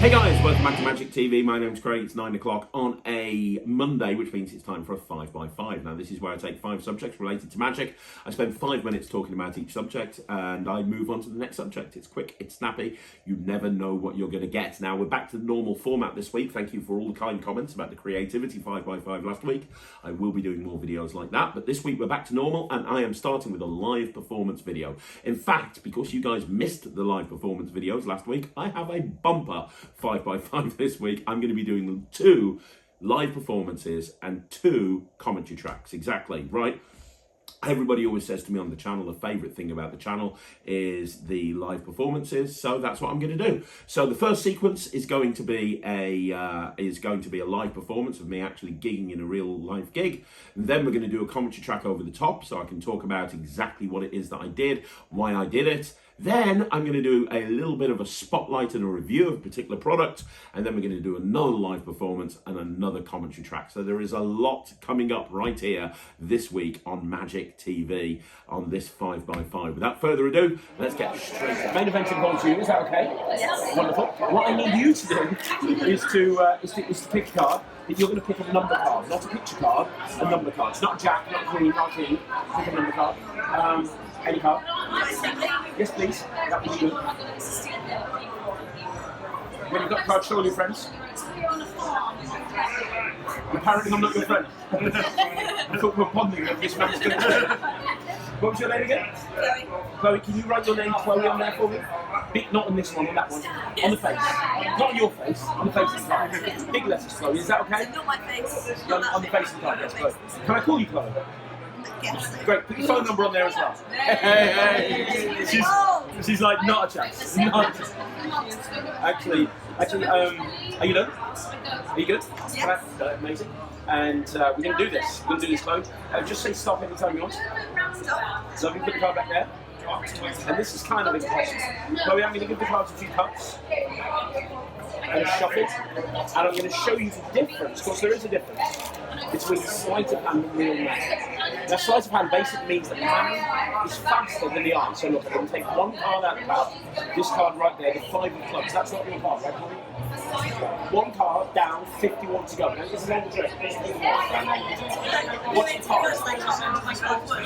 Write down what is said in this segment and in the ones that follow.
Hey guys, welcome back to Magic TV. My name's Craig. It's 9 o'clock on a Monday, which means it's time for a 5x5. Now, this is where I take 5 subjects related to magic. I spend 5 minutes talking about each subject, and I move on to the next subject. It's quick, it's snappy. You never know what you're going to get. Now, we're back to the normal format this week. Thank you for all the kind comments about the creativity 5x5 last week. I will be doing more videos like that, but this week we're back to normal, and I am starting with a live performance video. In fact, because you guys missed the live performance videos last week, I have a bumper 5x5 this week. I'm going to be doing 2 live performances and 2 commentary tracks. Exactly, right? Everybody always says to me on the channel, the favourite thing about the channel is the live performances, so that's what I'm going to do. So the first sequence is going to be a live performance of me actually gigging in a real live gig. And then we're going to do a commentary track over the top, so I can talk about exactly what it is that I did, why I did it. Then I'm going to do a little bit of a spotlight and a review of a particular product, and then we're going to do another live performance and another commentary track. So there is a lot coming up right here this week on Magic TV on this 5x5. Without further ado, let's get straight to the main event involves you. Is that okay? Yes. Wonderful. What I need you to do is to pick a card. You're going to pick a number card, not a picture card, a number card. It's not Jack, not Queen, not King. Pick a number card. Any card? Yes, please. That would be good. When you've got the card, show all your friends. Apparently, I'm not your friend. I thought we were bonding over this man's good. What was your name again? Chloe. Chloe, can you write your name Chloe on there for me? Big, not on this one, on that one. On the face. Not on your face, on the face of the card. Big letters, Chloe. Is that okay? Not my face. On the face of the card, yes, Chloe. Can I call you Chloe? Yes. Great, put your phone number on there as well. Hey. She's like, not a chance. Not a chance. Actually, are you done? Are you good? Yeah. Amazing. And we're going to do this. We're going to do this, Chloe. Just say stop anytime you want. Stop. So let me put the card back there. And this is kind of impossible. Chloe, I'm going to give the cards a few cuts. And shuffle. And I'm going to show you the difference, because there is a difference between sleight of hand and real magic. Now, sleight of hand basically means that the hand is faster than the eye. So look, I'm going to take one card out of the pack, this card right there, the 5 of clubs. That's not your card, right, Chloe? One card down, 51 to go. Now, this is on the trick. What's the card?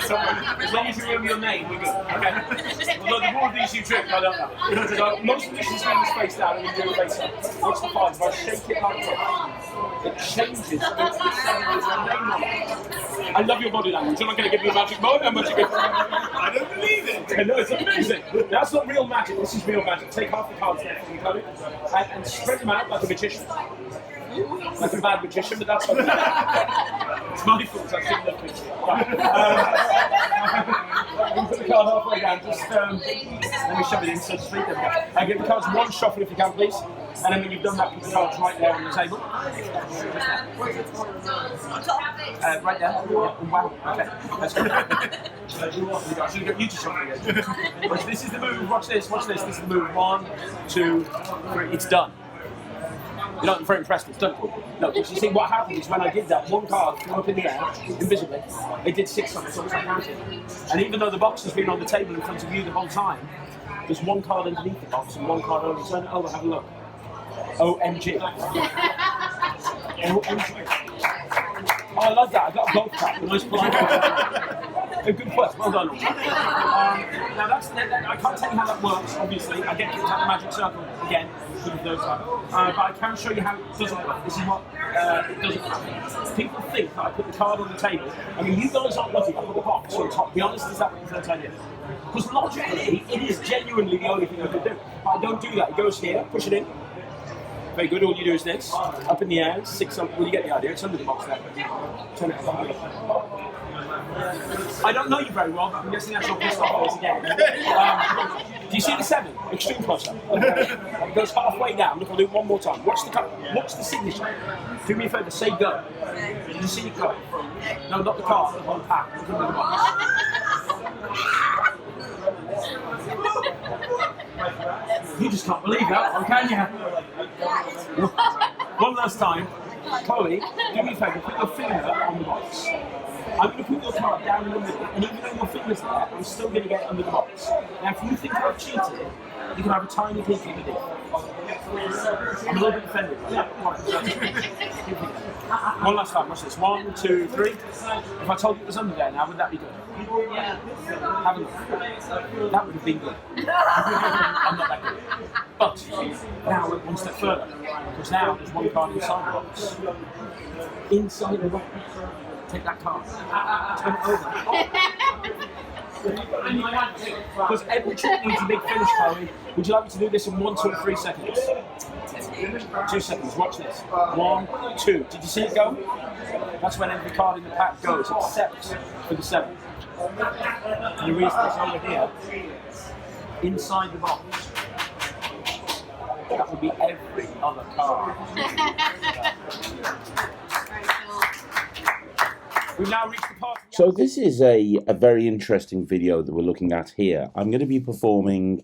So, as long as you remember your name, we're good. Okay? Although the more of these you trick, I don't know. So, most magicians name is face down and you do it face up. What's the 5? If I shake it like this, it changes into the 7 with your name on it. I love your body language. You're not going to give me a magic moment. I don't believe it. No, it's amazing. That's not real magic. This is real magic. Take half the cards there from you, Chloe, and spread them out like a magician. Like a bad magician, but that's okay. It's my fault. I shouldn't have pictured. I'm going to put the card halfway down. Just let me shove it in, so to speak. Give the cards one shuffle if you can, please. And then when you've done that, put the cards right there on the table. Right there. Yeah. Wow. Okay. That's good. I should get you to shuffle again. Watch, this is the move. Watch this. Watch this. This is the move. 1, 2, 3. It's done. You're not very impressed with it. No, you see what happened is when I did that, one card flew up in the air, invisibly. It did 6 something, so I counted. And even though the box has been on the table in front of you the whole time, there's one card underneath the box and one card over. Turn it over, have a look. OMG. OMG. Oh, I love that. I got a golf clap. A nice blind. A good quest. Well done. Now I can't tell you how that works. Obviously, I get kicked out of the magic circle again. But I can show you how it doesn't work. This is what it doesn't work. People think that I put the card on the table. I mean, you guys aren't looking. I put the box on top. Be honest, is that what you're trying to do? Because logically, it is genuinely the only thing I could do. But I don't do that. It goes here, push it in. Very good. All you do is this. Up in the air, 6 up. Well, you get the idea. It's under the box there. Turn it up. I don't know you very well, but I'm guessing that's your pissed off again. Do you see the 7? Extreme close-up. It goes halfway down. Look, I'll do it one more time. Watch the signature. Do me a favour, say go. Did you see the card? No, not the card, the whole pack. Look under the box. You just can't believe that one, can you? One last time. Chloe, do me a favour, put your finger on the box. I'm going to put your card down in the middle, and even though your finger's there, I'm still going to get it under the box. Now, if you think I've cheated, you can have a tiny peek in the deal. I'm a little bit offended. One last time, watch this. 1, 2, 3. If I told you it was under there now, would that be good? Have a look. That would have been good. I'm not that good. But now we're one step further. Because now there's one card inside the box. Inside the box. Take that card. Turn it over. Because every trick needs a big finish, Chloe. Would you like me to do this in 1, 2, or 3 seconds? 2 seconds. Watch this. 1, 2. Did you see it go? That's when every card in the pack goes, except for the 7. And the reason it's over here, inside the box, that would be every other card. We've now reached the part. So this is a very interesting video that we're looking at here. I'm going to be performing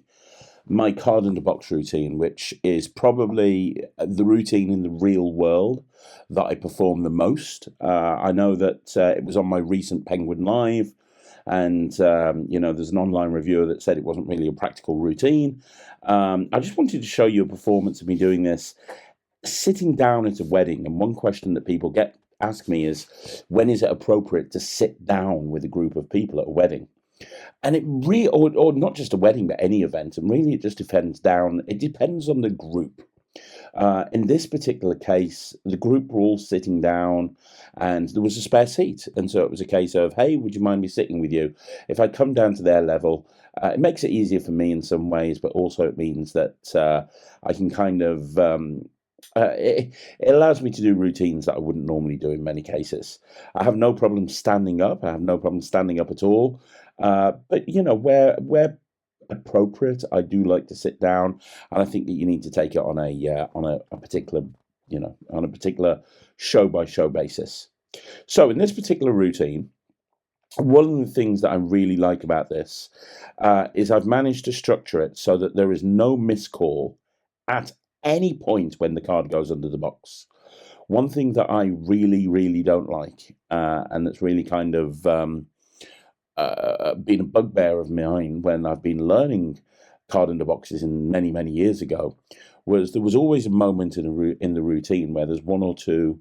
my card in the box routine, which is probably the routine in the real world that I perform the most. I know that it was on my recent Penguin Live, and you know, there's an online reviewer that said it wasn't really a practical routine. I just wanted to show you a performance of me doing this sitting down at a wedding. And one question that people ask me is, when is it appropriate to sit down with a group of people at a wedding? And it really, or not just a wedding, but any event, and really it just depends on the group. In this particular case, the group were all sitting down and there was a spare seat. And so it was a case of, hey, would you mind me sitting with you? If I come down to their level, it makes it easier for me in some ways, but also it means that I can kind of, it allows me to do routines that I wouldn't normally do in many cases. I have no problem standing up. I have no problem standing up at all. But, you know, where appropriate, I do like to sit down, and I think that you need to take it on a particular, you know, on a particular show by show basis. So in this particular routine, one of the things that I really like about this is I've managed to structure it so that there is no miscall at any point when the card goes under the box. One thing that I really, really don't like, and that's really kind of been a bugbear of mine when I've been learning card under boxes in many, many years ago, was there was always a moment in the routine where there's 1 or 2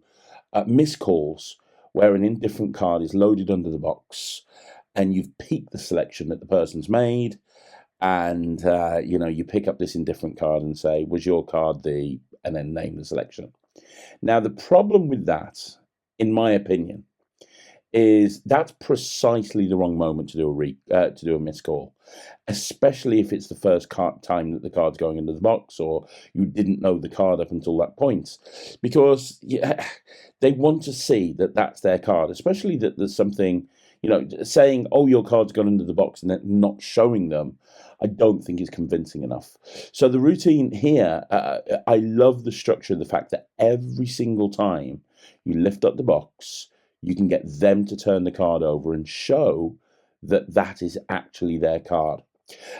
miscalls where an indifferent card is loaded under the box and you've peaked the selection that the person's made, and you know, you pick up this indifferent card and say, was your card and then name the selection. Now, the problem with that, in my opinion, is that's precisely the wrong moment to do a miscall, especially if it's the first time that the card's going into the box, or you didn't know the card up until that point, because they want to see that that's their card, especially that there's something, you know, saying, oh, your card's gone into the box and then not showing them, I don't think is convincing enough. So the routine here, I love the structure of the fact that every single time you lift up the box, you can get them to turn the card over and show that that is actually their card.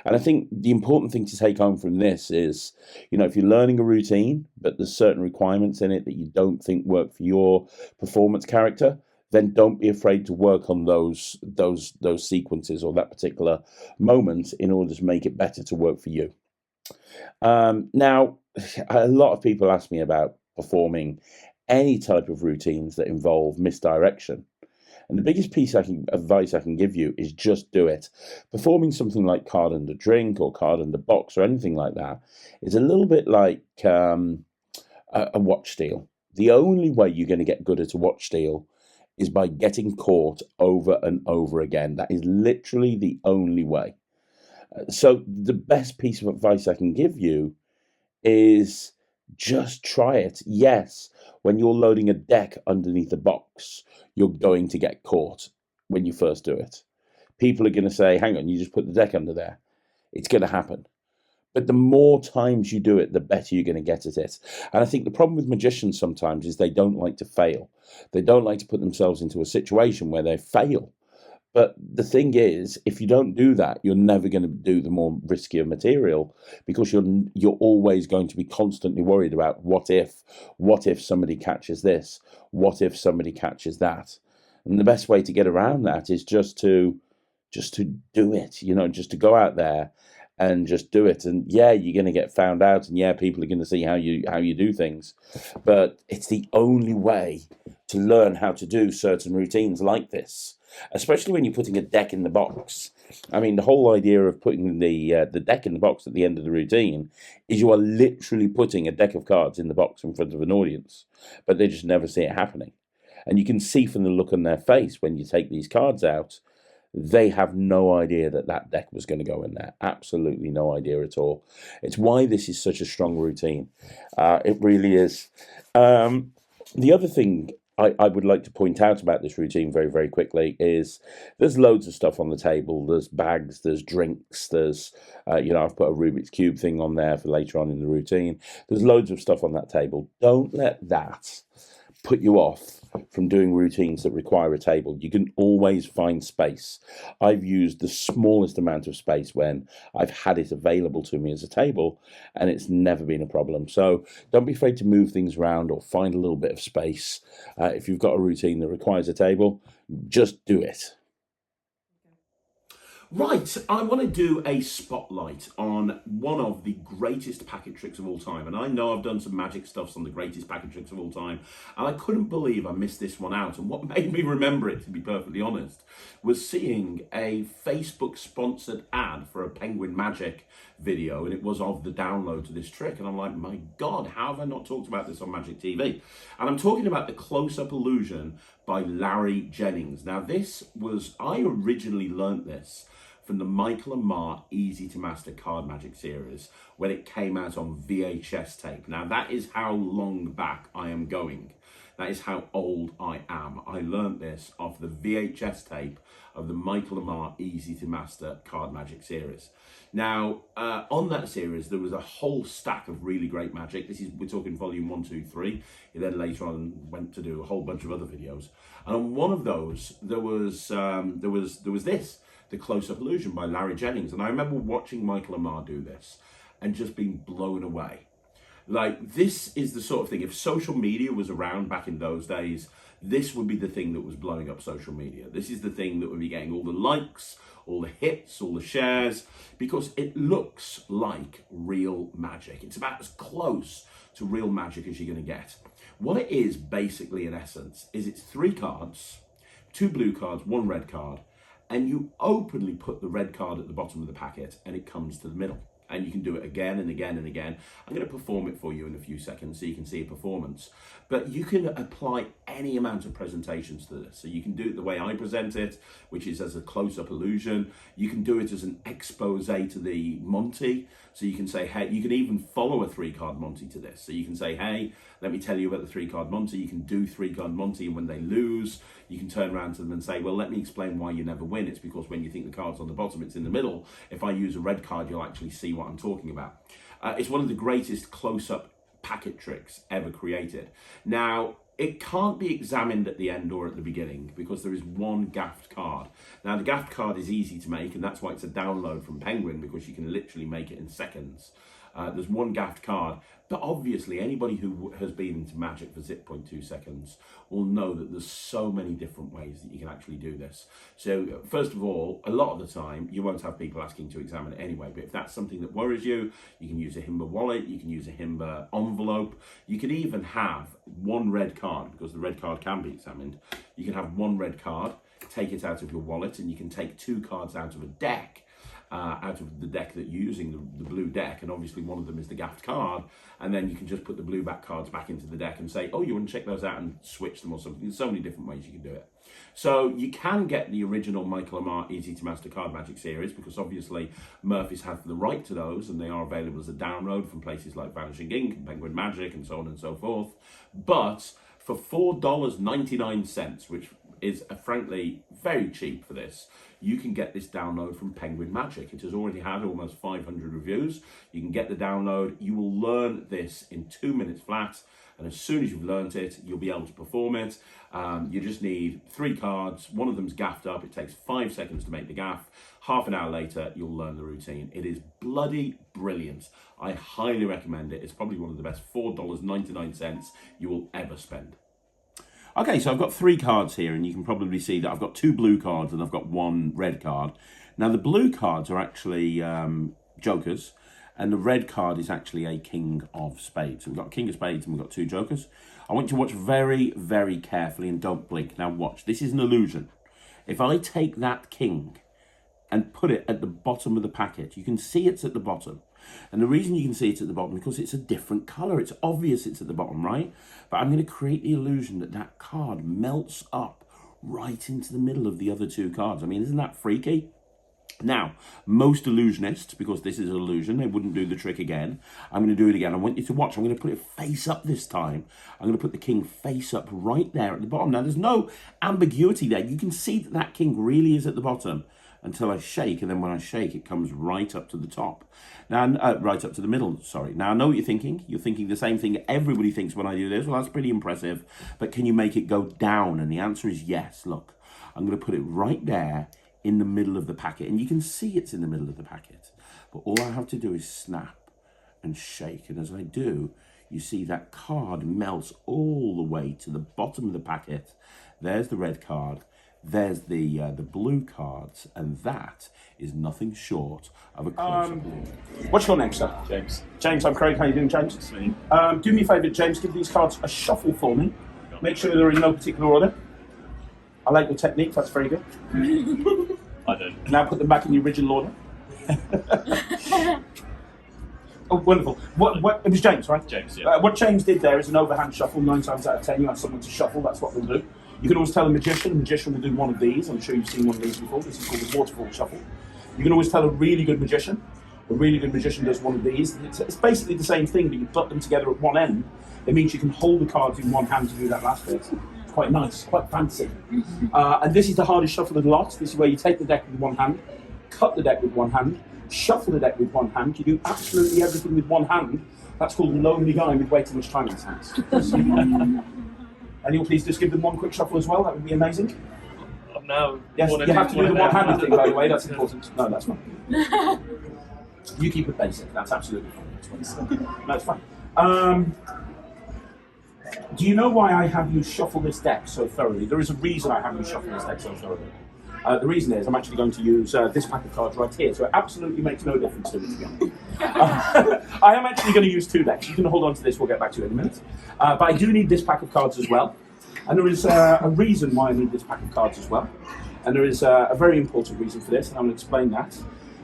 And I think the important thing to take home from this is, you know, if you're learning a routine, but there's certain requirements in it that you don't think work for your performance character, then don't be afraid to work on those sequences or that particular moment in order to make it better to work for you. Now, a lot of people ask me about performing any type of routines that involve misdirection. And the biggest piece of advice I can give you is just do it. Performing something like card under drink or card under box or anything like that is a little bit like a watch steal. The only way you're going to get good at a watch steal is by getting caught over and over again. That is literally the only way. So the best piece of advice I can give you is just try it. Yes, when you're loading a deck underneath a box, you're going to get caught when you first do it. People are going to say, hang on, you just put the deck under there. It's going to happen. But the more times you do it, the better you're going to get at it. And I think the problem with magicians sometimes is they don't like to fail. They don't like to put themselves into a situation where they fail. But the thing is, if you don't do that, you're never going to do the more riskier material, because you're always going to be constantly worried about what if somebody catches this, what if somebody catches that. And the best way to get around that is just to do it, you know, just to go out there and just do it. And yeah, you're going to get found out, and yeah, people are going to see how you do things, but it's the only way to learn how to do certain routines like this, especially when you're putting a deck in the box. I mean, the whole idea of putting the deck in the box at the end of the routine is you are literally putting a deck of cards in the box in front of an audience, but they just never see it happening. And you can see from the look on their face when you take these cards out, they have no idea that that deck was going to go in there. Absolutely no idea at all. It's why this is such a strong routine. It really is. The other thing I would like to point out about this routine very, very quickly is there's loads of stuff on the table. There's bags, there's drinks, there's, I've put a Rubik's Cube thing on there for later on in the routine. There's loads of stuff on that table. Don't let that put you off from doing routines that require a table. You can always find space. I've used the smallest amount of space when I've had it available to me as a table, and it's never been a problem. So don't be afraid to move things around or find a little bit of space. If you've got a routine that requires a table, just do it. Right, I want to do a spotlight on one of the greatest packet tricks of all time. And I know I've done some magic stuffs on the greatest packet tricks of all time, and I couldn't believe I missed this one out. And what made me remember it, to be perfectly honest, was seeing a Facebook sponsored ad for a Penguin Magic video, and it was of the download to this trick. And I'm like, my God, how have I not talked about this on Magic TV? And I'm talking about the close-up illusion by Larry Jennings. Now, I originally learnt this from the Michael and Mar Easy to Master Card Magic series when it came out on VHS tape. Now, that is how long back I am going. That is how old I am. I learnt this off the VHS tape of the Michael and Mar Easy to Master Card Magic series. Now, on that series, there was a whole stack of really great magic. We're talking volume 1, 2, 3. He then later on went to do a whole bunch of other videos. And on one of those, there was this, the Close-Up Illusion by Larry Jennings. And I remember watching Michael and Mar do this and just being blown away. Like, this is the sort of thing, if social media was around back in those days, this would be the thing that was blowing up social media. This is the thing that would be getting all the likes, all the hits, all the shares, because it looks like real magic. It's about as close to real magic as you're going to get. What it is, basically, in essence, is it's 3 cards, 2 blue cards, 1 red card, and you openly put the red card at the bottom of the packet and it comes to the middle. And you can do it again and again and again. I'm going to perform it for you in a few seconds so you can see a performance. But you can apply any amount of presentations to this. So you can do it the way I present it, which is as a close-up illusion. You can do it as an expose to the Monty. So you can say, hey, you can even follow a 3-card Monty to this. So you can say, hey, let me tell you about the 3-card Monty. You can do 3-card Monty, and when they lose, you can turn around to them and say, well, let me explain why you never win. It's because when you think the card's on the bottom, it's in the middle. If I use a red card, you'll actually see what I'm talking about. It's one of the greatest close-up packet tricks ever created. Now, it can't be examined at the end or at the beginning because there is one gaffed card. Now, the gaffed card is easy to make, and that's why it's a download from Penguin, because you can literally make it in seconds. There's one gaffed card, but obviously anybody who has been into Magic for 0.2 seconds will know that there's so many different ways that you can actually do this. So first of all, a lot of the time you won't have people asking to examine it anyway, but if that's something that worries you, you can use a Himba wallet, you can use a Himba envelope, you can even have 1 red card, because the red card can be examined. You can have 1 red card, take it out of your wallet, and you can take 2 cards out of a deck, out of the deck that you're using, the blue deck, and obviously one of them is the gaffed card, and then you can just put the blue back cards back into the deck and say, oh, you want to check those out and switch them or something. There's so many different ways you can do it. So you can get the original Michael and Mar Easy to Master Card Magic series, because obviously Murphy's have the right to those, and they are available as a download from places like Vanishing Ink and Penguin Magic and so on and so forth. But for $4.99, which is frankly very cheap for this, you can get this download from Penguin Magic. It has already had almost 500 reviews. You can get the download. You will learn this in 2 minutes flat, and as soon as you've learned it, you'll be able to perform it. You just need 3 cards. One of them's gaffed up. It takes 5 seconds to make the gaff. Half an hour later, you'll learn the routine. It is bloody brilliant. I highly recommend it. It's probably one of the best $4.99 you will ever spend. Okay, so I've got 3 cards here, and you can probably see that I've got 2 blue cards and I've got 1 red card. Now, the blue cards are actually jokers, and the red card is actually a king of spades. So we've got a king of spades and we've got 2 jokers. I want you to watch very, very carefully and don't blink. Now watch, this is an illusion. If I take that king and put it at the bottom of the packet, you can see it's at the bottom. And the reason you can see it's at the bottom is because it's a different colour. It's obvious it's at the bottom, right? But I'm going to create the illusion that that card melts up right into the middle of the other 2 cards. I mean, isn't that freaky? Now, most illusionists, because this is an illusion, they wouldn't do the trick again. I'm going to do it again. I want you to watch. I'm going to put it face up this time. I'm going to put the king face up right there at the bottom. Now, there's no ambiguity there. You can see that that king really is at the bottom until I shake, and then when I shake, it comes right up to the top. Now, right up to the middle, sorry. Now, I know what you're thinking. You're thinking the same thing everybody thinks when I do this. Well, that's pretty impressive, but can you make it go down? And the answer is yes. Look, I'm going to put it right there in the middle of the packet, and you can see it's in the middle of the packet, but all I have to do is snap and shake, and as I do, you see that card melts all the way to the bottom of the packet. There's the red card, there's the blue cards, and that is nothing short of a close-up look. What's your name, sir? James. James, I'm Craig. How you doing, James? Sweet. Do me a favour, James, give these cards a shuffle for me. Make sure they're in no particular order. I like your technique, that's very good. I don't. Now put them back in the original order. Oh, wonderful. What? It was James, right? James, yeah. What James did there is an overhand shuffle. 9 times out of 10, you have someone to shuffle. That's what we'll do. You can always tell a magician. A magician will do one of these. I'm sure you've seen one of these before. This is called the waterfall shuffle. You can always tell a really good magician. A really good magician does one of these. It's basically the same thing, but you put them together at one end. It means you can hold the cards in one hand to do that last bit. It's quite nice, quite fancy. And this is the hardest shuffle of the lot. This is where you take the deck with one hand, cut the deck with one hand, shuffle the deck with one hand. You do absolutely everything with one hand. That's called a lonely guy with way too much time in his hands. And you'll please just give them one quick shuffle as well. That would be amazing. No. Yes, you have to do the one-handed thing, by the way. That's important. No, that's fine. You keep it basic. That's absolutely fine. That's fine. Do you know why I have you shuffle this deck so thoroughly? There is a reason I have you shuffle this deck so thoroughly. The reason is I'm actually going to use this pack of cards right here, so it absolutely makes no difference to me, to be honest. I am actually going to use 2 decks. You can hold on to this, we'll get back to you in a minute. But I do need this pack of cards as well. And there is a reason why I need this pack of cards as well. And there is a very important reason for this, and I'm going to explain that.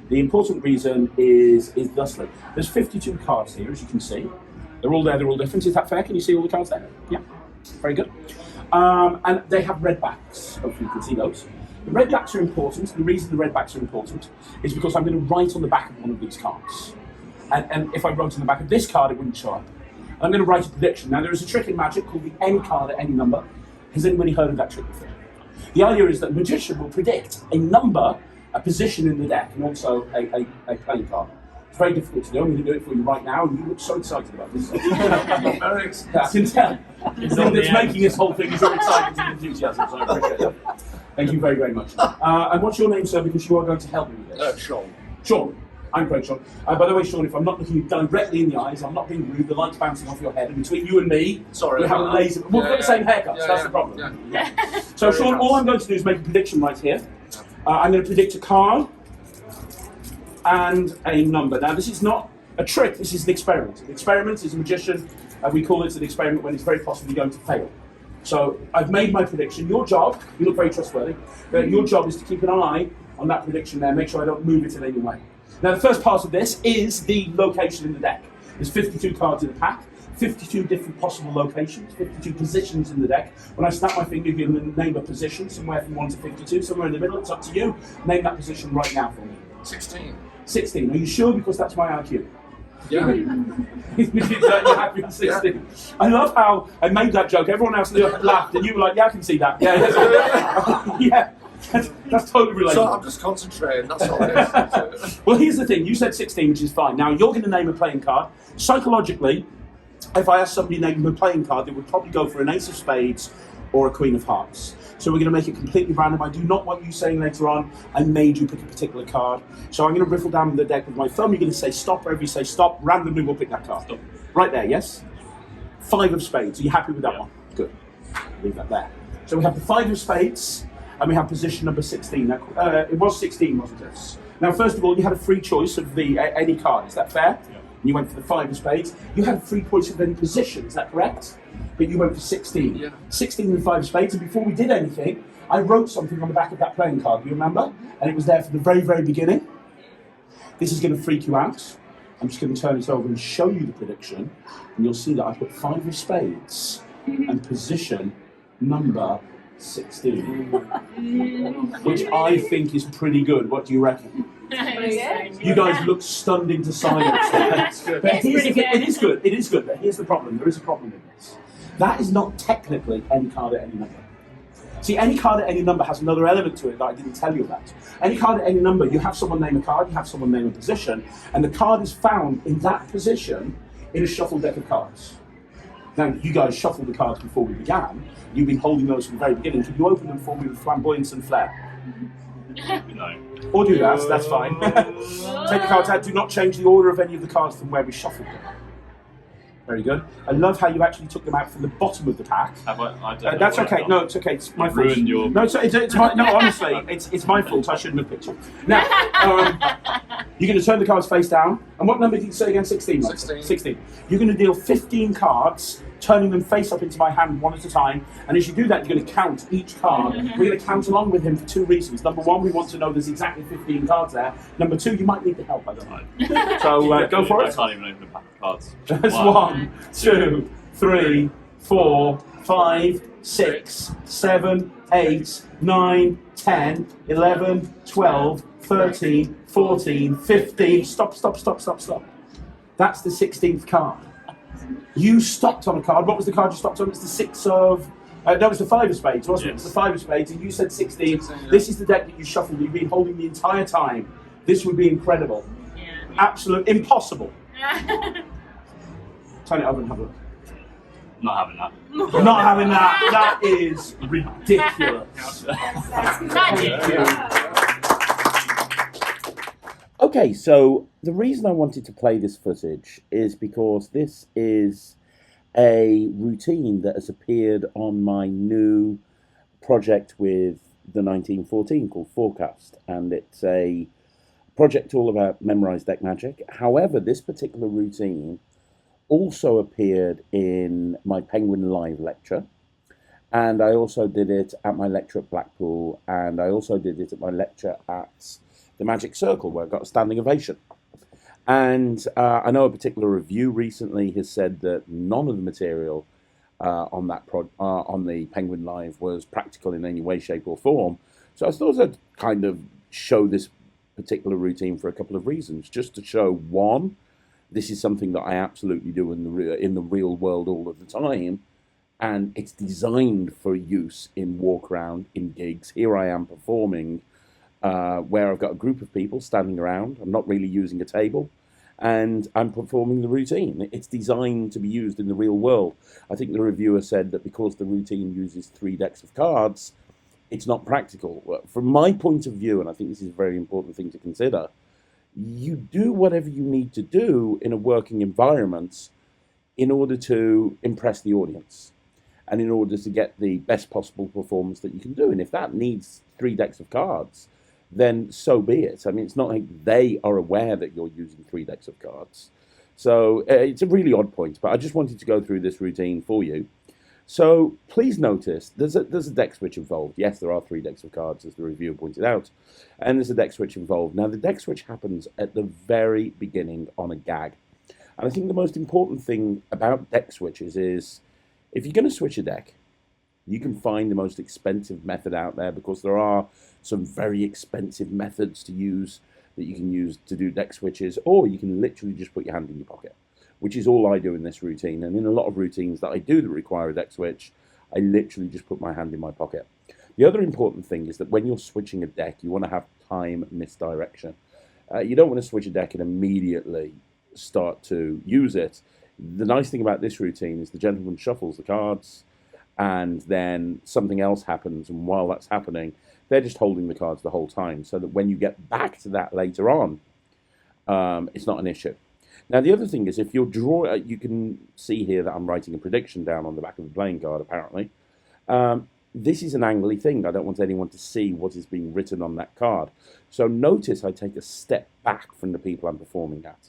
The important reason is thusly. There's 52 cards here, as you can see. They're all there, they're all different. Is that fair? Can you see all the cards there? Yeah, very good. And they have red backs. Hopefully you can see those. The red backs are important. The reason the red backs are important is because I'm going to write on the back of one of these cards. And if I wrote on the back of this card, it wouldn't show up. I'm going to write a prediction. Now, there is a trick in magic called the any card at any number. Has anybody heard of that trick before? The idea is that a magician will predict a number, a position in the deck, and also a playing card. It's very difficult to do. I'm going to do it for you right now, and you look so excited about this. I can tell. It's making this whole thing so exciting and enthusiasm, so I appreciate it. Thank you very, very much. And what's your name, sir, because you are going to help me with this? Sean. Sean. I'm Craig, Sean. By the way, Sean, if I'm not looking you directly in the eyes, I'm not being rude, the light's bouncing off your head, and between you and me, sorry, we have a laser. We've got the same haircuts, that's the problem. Yeah. So, Sean, all I'm going to do is make a prediction right here. I'm going to predict a card and a number. Now, this is not a trick, this is an experiment. An experiment is a magician, we call it an experiment when it's very possibly going to fail. So, I've made my prediction. Your job, you look very trustworthy, your job is to keep an eye on that prediction there, make sure I don't move it in any way. Now, the first part of this is the location in the deck. There's 52 cards in the pack, 52 different possible locations, 52 positions in the deck. When I snap my finger, you can name a position, somewhere from 1 to 52, somewhere in the middle, it's up to you. Name that position right now for me. 16. 16, are you sure? Because that's my IQ. Yeah. You're happy with 16. Yeah. I love how I made that joke, everyone else laughed, and you were like, yeah, I can see that. Yeah, yeah. That's totally relatable. So I'm just concentrating, that's all it is. Well, here's the thing. You said 16, which is fine. Now, you're going to name a playing card. Psychologically, if I asked somebody to name a playing card, they would probably go for an ace of spades or a queen of hearts. So we're going to make it completely random. I do not want you saying later on, I made you pick a particular card. So I'm going to riffle down the deck with my thumb. You're going to say stop. Wherever you say stop, randomly we'll pick that card. Stop. Right there, yes? 5 of spades. Are you happy with that one? Good. Leave that there. So we have the 5 of spades. And we have position number 16. Now, it was 16, wasn't it? Now, first of all, you had a free choice of any card. Is that fair? Yeah. You went for the 5 of spades. You had a free choice of any position. Is that correct? But you went for 16. Yeah. 16 and 5 of spades. And before we did anything, I wrote something on the back of that playing card. Do you remember? And it was there for the very, very beginning. This is going to freak you out. I'm just going to turn it over and show you the prediction. And you'll see that I put 5 of spades and position number 16, which I think is pretty good. What do you reckon? You guys look stunned into silence. But here's the thing, it is good. It is good. But here's the problem. There is a problem with this. That is not technically any card at any number. See, any card at any number has another element to it that I didn't tell you about. Any card at any number, you have someone name a card, you have someone name a position, and the card is found in that position in a shuffled deck of cards. Now, you guys shuffled the cards before we began. You've been holding those from the very beginning. Can you open them for me with flamboyance and flair? No. Or do that, that's fine. Take the cards out. Do not change the order of any of the cards from where we shuffled them. Very good. I love how you actually took them out from the bottom of the pack. I don't know That's what okay. I've done. No, it's okay. It's my fault. Ruined your- No, it's my, no. Honestly, it's my fault. I shouldn't have picked you. Now, you're going to turn the cards face down. And what number did you say again? 16. 16. 16. You're going to deal 15 cards, turning them face up into my hand one at a time. And as you do that, you're going to count each card. We're going to count along with him for 2 reasons. Number 1, we want to know there's exactly 15 cards there. Number 2, you might need the help. I don't know. So go for I it. can't even open a pack of cards. That's 1, 2, 3, 4, 5, 6, 7, 8, 9, 10, 11, 12, 13, 14, 15. Stop. That's the 16th card. You stopped on a card. What was the card you stopped on? It was the 6 of... that was the 5 of spades, wasn't it? It was the 5 of spades, and you said 16. 16, yeah. This is the deck that you shuffled. You've been holding the entire time. This would be incredible. Yeah. Absolute impossible. Turn it over and have a look. Not having that. Not having that. That is ridiculous. Okay, so the reason I wanted to play this footage is because this is a routine that has appeared on my new project with the 1914 called Forecast, and it's a project all about memorized deck magic. However, this particular routine also appeared in my Penguin Live lecture, and I also did it at my lecture at Blackpool, and I also did it at my lecture at the Magic Circle, where I got a standing ovation. And I know a particular review recently has said that none of the material on the Penguin Live was practical in any way, shape, or form. So I thought I'd kind of show this particular routine for a couple of reasons, just to show, one, this is something that I absolutely do in the real world all of the time, and it's designed for use in walk around, in gigs. Here I am performing where I've got a group of people standing around. I'm not really using a table, and I'm performing the routine. It's designed to be used in the real world. I think the reviewer said that because the routine uses 3 decks of cards, it's not practical. Well, from my point of view, and I think this is a very important thing to consider, you do whatever you need to do in a working environment in order to impress the audience and in order to get the best possible performance that you can do. And if that needs 3 decks of cards, then so be it. I mean, it's not like they are aware that you're using 3 decks of cards. So it's a really odd point, but I just wanted to go through this routine for you. So please notice there's a deck switch involved. Yes, there are 3 decks of cards, as the reviewer pointed out, and there's a deck switch involved. Now, the deck switch happens at the very beginning on a gag. And I think the most important thing about deck switches is if you're going to switch a deck, you can find the most expensive method out there, because there are some very expensive methods to use that you can use to do deck switches, or you can literally just put your hand in your pocket, which is all I do in this routine. And in a lot of routines that I do that require a deck switch, I literally just put my hand in my pocket. The other important thing is that when you're switching a deck, you want to have time misdirection. You don't want to switch a deck and immediately start to use it. The nice thing about this routine is the gentleman shuffles the cards, and then something else happens, and while that's happening, they're just holding the cards the whole time, so that when you get back to that later on, it's not an issue. Now, the other thing is, if you're you can see here that I'm writing a prediction down on the back of the playing card, apparently. this is an angly thing. I don't want anyone to see what is being written on that card. So notice I take a step back from the people I'm performing at.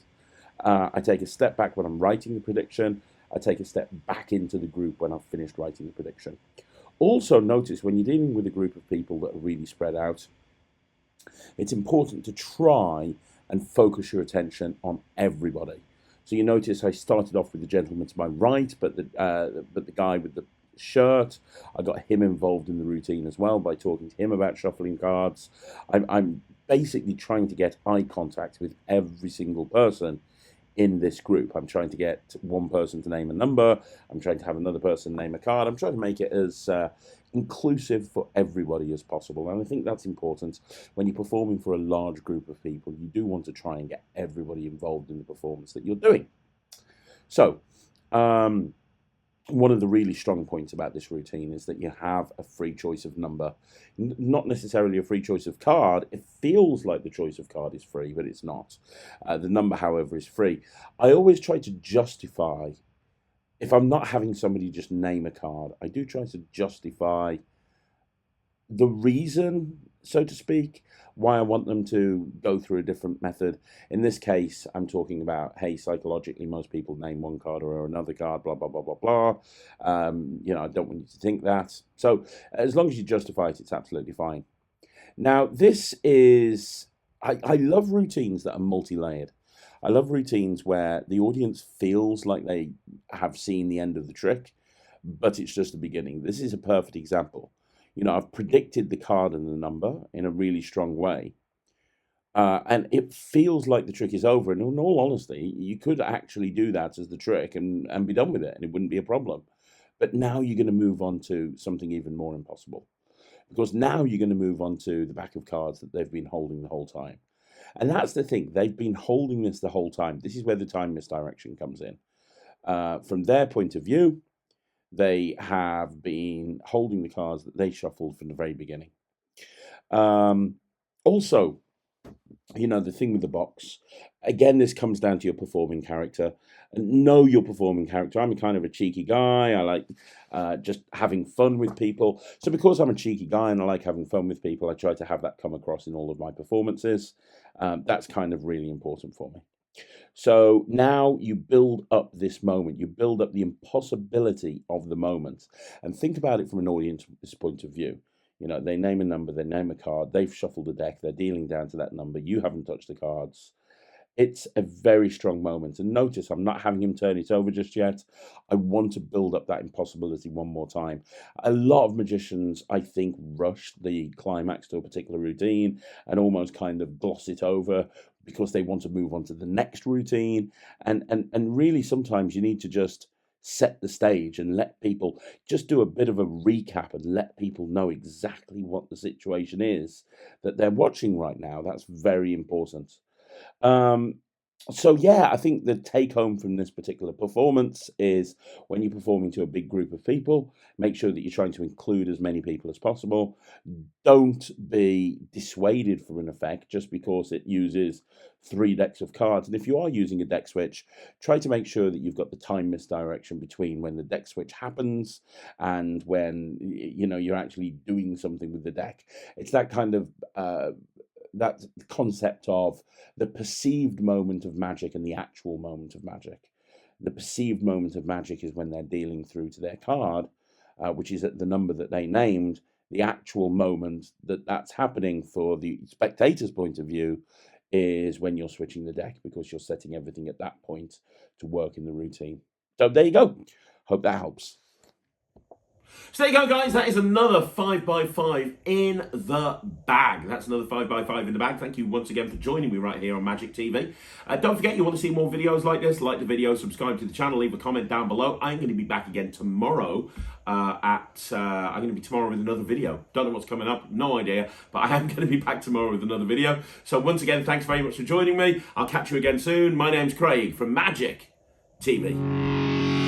I take a step back when I'm writing the prediction. I take a step back into the group when I've finished writing the prediction. Also notice when you're dealing with a group of people that are really spread out, it's important to try and focus your attention on everybody. So you notice I started off with the gentleman to my right, but the guy with the shirt, I got him involved in the routine as well by talking to him about shuffling cards. I'm basically trying to get eye contact with every single person in this group. I'm trying to get one person to name a number. I'm trying to have another person name a card. I'm trying to make it as inclusive for everybody as possible. And I think that's important. When you're performing for a large group of people, you do want to try and get everybody involved in the performance that you're doing. So, one of the really strong points about this routine is that you have a free choice of number. Not necessarily a free choice of card. It feels like the choice of card is free, but it's not. The number, however, is free. I always try to justify, if I'm not having somebody just name a card, I do try to justify the reason, so to speak, why I want them to go through a different method. In this case, I'm talking about, hey, psychologically, most people name one card or another card, blah, blah, blah, blah, blah. You know, I don't want you to think that. So as long as you justify it, it's absolutely fine. Now, this is, I love routines that are multi-layered. I love routines where the audience feels like they have seen the end of the trick, but it's just the beginning. This is a perfect example. You know, I've predicted the card and the number in a really strong way. And it feels like the trick is over. And in all honesty, you could actually do that as the trick and be done with it, and it wouldn't be a problem. But now you're going to move on to something even more impossible. Because now you're going to move on to the back of cards that they've been holding the whole time. And that's the thing. They've been holding this the whole time. This is where the time misdirection comes in. From their point of view, they have been holding the cards that they shuffled from the very beginning. Also, you know, the thing with the box, again, this comes down to your performing character. Know your performing character. I'm a kind of a cheeky guy. I like just having fun with people. So because I'm a cheeky guy and I like having fun with people, I try to have that come across in all of my performances. That's kind of really important for me. So now you build up this moment, you build up the impossibility of the moment, and think about it from an audience's point of view. You know, they name a number, they name a card, they've shuffled a deck, they're dealing down to that number, you haven't touched the cards. It's a very strong moment. And notice I'm not having him turn it over just yet. I want to build up that impossibility one more time. A lot of magicians, I think, rush the climax to a particular routine and almost kind of gloss it over because they want to move on to the next routine. And really sometimes you need to just set the stage and let people just do a bit of a recap and let people know exactly what the situation is that they're watching right now. That's very important. So yeah, I think the take home from this particular performance is when you're performing to a big group of people, make sure that you're trying to include as many people as possible. Don't be dissuaded from an effect just because it uses 3 decks of cards. And if you are using a deck switch, try to make sure that you've got the time misdirection between when the deck switch happens and when, you know, you're actually doing something with the deck. It's that kind of that concept of the perceived moment of magic and the actual moment of magic. The perceived moment of magic is when they're dealing through to their card, which is at the number that they named. The actual moment that that's happening for the spectator's point of view is when you're switching the deck, because you're setting everything at that point to work in the routine. So there you go. Hope that helps. So there you go, guys. That is another 5x5 in the bag. That's another 5x5 in the bag. Thank you once again for joining me right here on Magic TV. Don't forget, you want to see more videos like this, like the video, subscribe to the channel, leave a comment down below. I'm going to be back again tomorrow I'm going to be tomorrow with another video. Don't know what's coming up, no idea, but I am going to be back tomorrow with another video. So once again, thanks very much for joining me. I'll catch you again soon. My name's Craig from Magic TV.